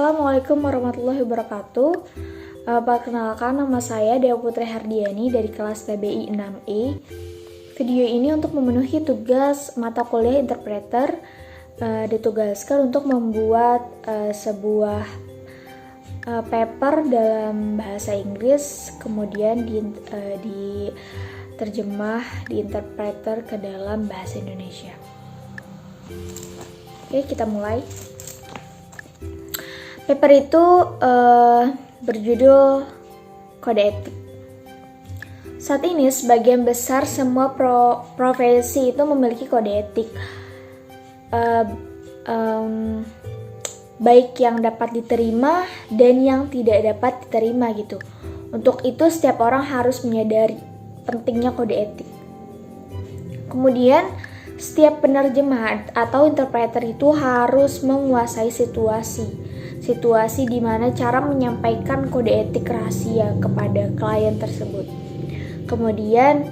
Assalamualaikum warahmatullahi wabarakatuh. Perkenalkan, nama saya Dewa Putri Hardiani dari kelas TBI 6E. Video ini untuk memenuhi tugas mata kuliah interpreter. Ditugaskan untuk membuat sebuah paper dalam bahasa Inggris, kemudian diterjemah di interpreter ke dalam bahasa Indonesia. Oke, kita mulai. Paper itu berjudul Kode Etik. Saat ini sebagian besar semua profesi itu memiliki kode etik, baik yang dapat diterima dan yang tidak dapat diterima gitu. Untuk itu setiap orang harus menyadari pentingnya kode etik. Kemudian setiap penerjemah atau interpreter itu harus menguasai situasi di mana cara menyampaikan kode etik rahasia kepada klien tersebut. Kemudian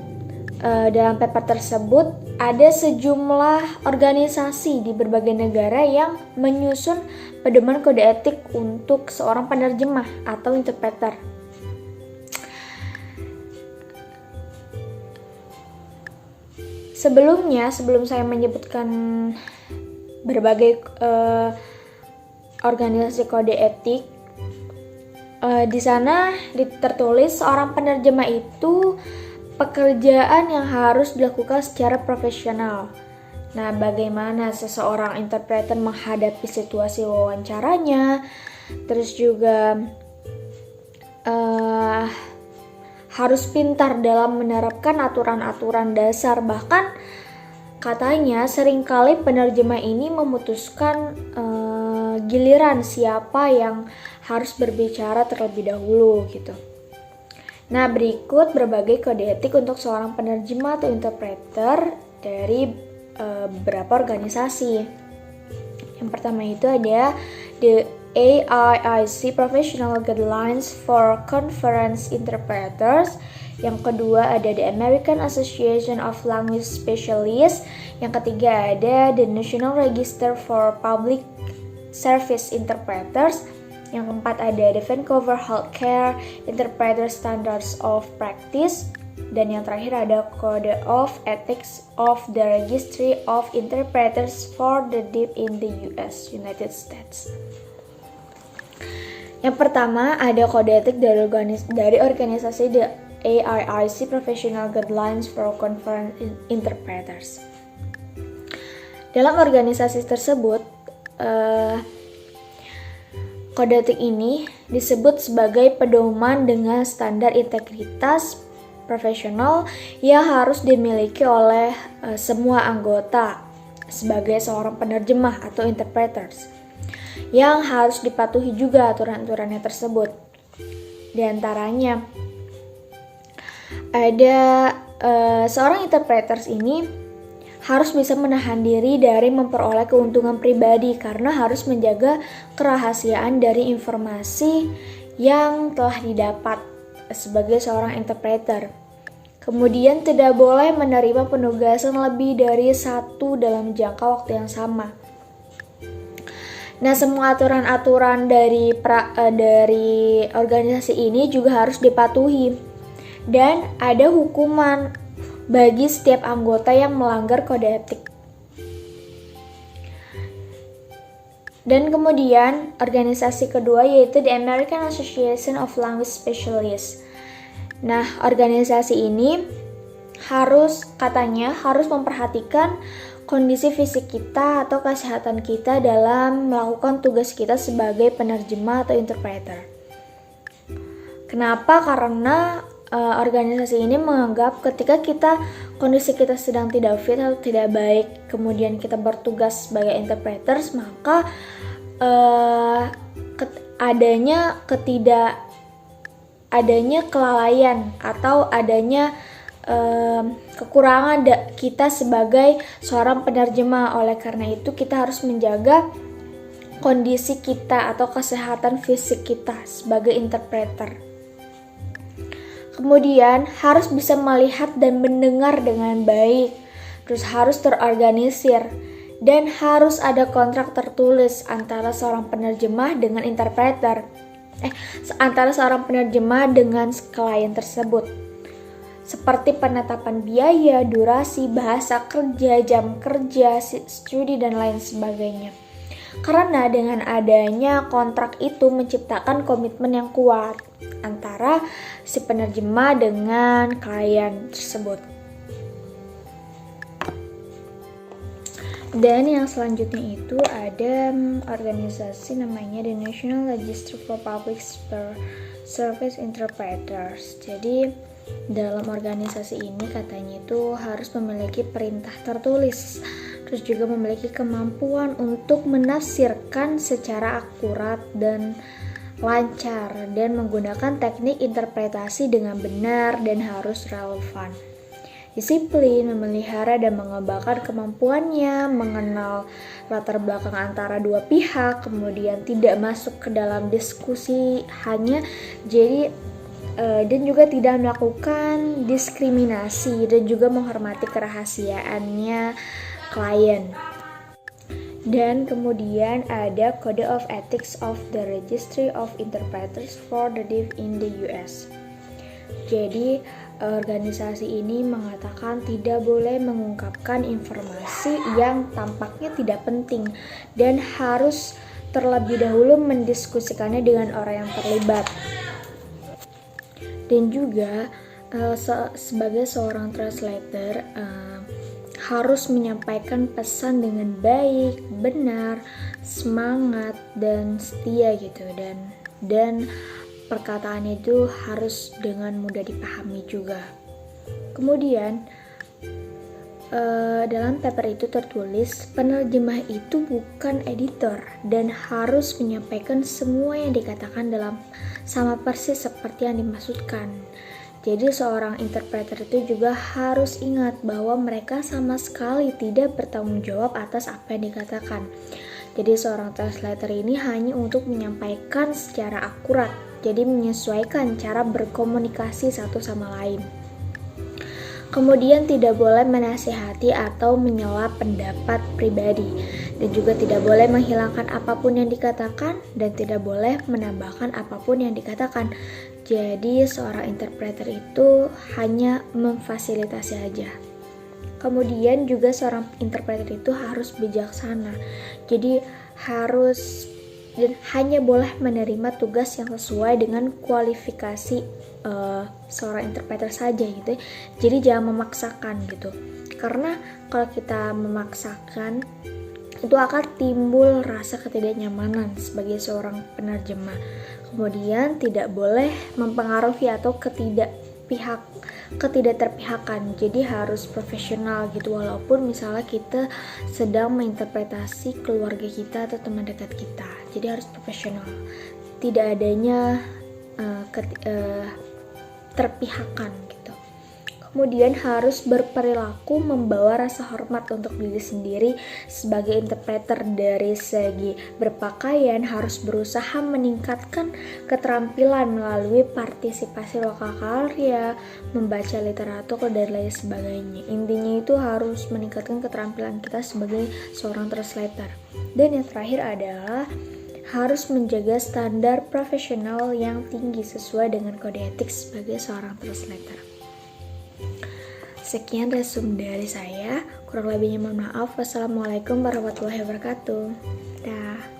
dalam paper tersebut ada sejumlah organisasi di berbagai negara yang menyusun pedoman kode etik untuk seorang penerjemah atau interpreter. Sebelum saya menyebutkan berbagai organisasi kode etik, di sana tertulis seorang penerjemah itu pekerjaan yang harus dilakukan secara profesional. Nah, bagaimana seseorang interpreter menghadapi situasi wawancaranya, terus juga harus pintar dalam menerapkan aturan-aturan dasar. Bahkan katanya seringkali penerjemah ini memutuskan giliran siapa yang harus berbicara terlebih dahulu gitu. Nah, berikut berbagai kode etik untuk seorang penerjemah atau interpreter dari beberapa organisasi. Yang pertama itu ada the AIIC Professional Guidelines for Conference Interpreters. Yang kedua ada the American Association of Language Specialists. Yang ketiga ada the National Register for Public Service Interpreters. Yang keempat ada the Vancouver Healthcare Interpreter Standards of Practice. Dan yang terakhir ada Code of Ethics of the Registry of Interpreters for the Deaf in the United States. Yang pertama ada kode etik dari organisasi the AIIC Professional Guidelines for Conference Interpreters. Dalam organisasi tersebut, kode etik ini disebut sebagai pedoman dengan standar integritas profesional yang harus dimiliki oleh semua anggota sebagai seorang penerjemah atau interpreters, yang harus dipatuhi juga aturan-aturannya tersebut. Di antaranya ada seorang interpreters ini harus bisa menahan diri dari memperoleh keuntungan pribadi karena harus menjaga kerahasiaan dari informasi yang telah didapat sebagai seorang interpreter. Kemudian tidak boleh menerima penugasan lebih dari satu dalam jangka waktu yang sama. Nah, semua aturan-aturan dari organisasi ini juga harus dipatuhi. Dan ada hukuman bagi setiap anggota yang melanggar kode etik. Dan kemudian organisasi kedua yaitu the American Association of Language Specialists. Nah, organisasi ini katanya harus memperhatikan kondisi fisik kita atau kesehatan kita dalam melakukan tugas kita sebagai penerjemah atau interpreter. Kenapa? Karena organisasi ini menganggap ketika kondisi kita sedang tidak fit atau tidak baik, kemudian kita bertugas sebagai interpreters, maka adanya kelalaian atau adanya kekurangan kita sebagai seorang penerjemah. Oleh karena itu kita harus menjaga kondisi kita atau kesehatan fisik kita sebagai interpreter. Kemudian harus bisa melihat dan mendengar dengan baik, terus harus terorganisir Dan harus ada kontrak tertulis antara seorang penerjemah dengan interpreter. Antara seorang penerjemah dengan klien tersebut. Seperti penetapan biaya, durasi, bahasa kerja, jam kerja, studi, dan lain sebagainya. Karena dengan adanya kontrak itu menciptakan komitmen yang kuat antara si penerjemah dengan klien tersebut. Dan yang selanjutnya itu ada organisasi namanya The National Register for Public Service Interpreters. Jadi dalam organisasi ini katanya itu harus memiliki perintah tertulis, terus juga memiliki kemampuan untuk menafsirkan secara akurat dan lancar, dan menggunakan teknik interpretasi dengan benar dan harus relevan. Disiplin, memelihara dan mengembangkan kemampuannya, mengenal latar belakang antara dua pihak, kemudian tidak masuk ke dalam diskusi dan juga tidak melakukan diskriminasi, dan juga menghormati kerahasiaannya klien. Dan kemudian ada Code of Ethics of the Registry of Interpreters for the Deaf in the US. Jadi organisasi ini mengatakan tidak boleh mengungkapkan informasi yang tampaknya tidak penting dan harus terlebih dahulu mendiskusikannya dengan orang yang terlibat. Dan juga sebagai seorang translator harus menyampaikan pesan dengan baik, benar, semangat, dan setia gitu, dan perkataannya itu harus dengan mudah dipahami juga. Kemudian dalam paper itu tertulis penerjemah itu bukan editor dan harus menyampaikan semua yang dikatakan dalam sama persis seperti yang dimaksudkan. Jadi seorang interpreter itu juga harus ingat bahwa mereka sama sekali tidak bertanggung jawab atas apa yang dikatakan. Jadi seorang translator ini hanya untuk menyampaikan secara akurat, jadi menyesuaikan cara berkomunikasi satu sama lain. Kemudian tidak boleh menasihati atau menyela pendapat pribadi, dan juga tidak boleh menghilangkan apapun yang dikatakan dan tidak boleh menambahkan apapun yang dikatakan. Jadi seorang interpreter itu hanya memfasilitasi aja. Kemudian juga seorang interpreter itu harus bijaksana. Jadi harus dan hanya boleh menerima tugas yang sesuai dengan kualifikasi seorang interpreter saja gitu. Jadi jangan memaksakan gitu. Karena kalau kita memaksakan itu akan timbul rasa ketidaknyamanan sebagai seorang penerjemah. Kemudian tidak boleh mempengaruhi atau ketidakterpihakan. Jadi harus profesional gitu, walaupun misalnya kita sedang menginterpretasi keluarga kita atau teman dekat kita. Jadi harus profesional. Tidak adanya terpihakan gitu. Kemudian harus berperilaku membawa rasa hormat untuk diri sendiri sebagai interpreter. Dari segi berpakaian harus berusaha meningkatkan keterampilan melalui partisipasi lokal karya, membaca literatur, dan lain sebagainya. Intinya itu harus meningkatkan keterampilan kita sebagai seorang translator. Dan yang terakhir adalah harus menjaga standar profesional yang tinggi sesuai dengan kode etik sebagai seorang translator. Sekian resume dari saya, kurang lebihnya mohon maaf. Wassalamualaikum warahmatullahi wabarakatuh. Dah.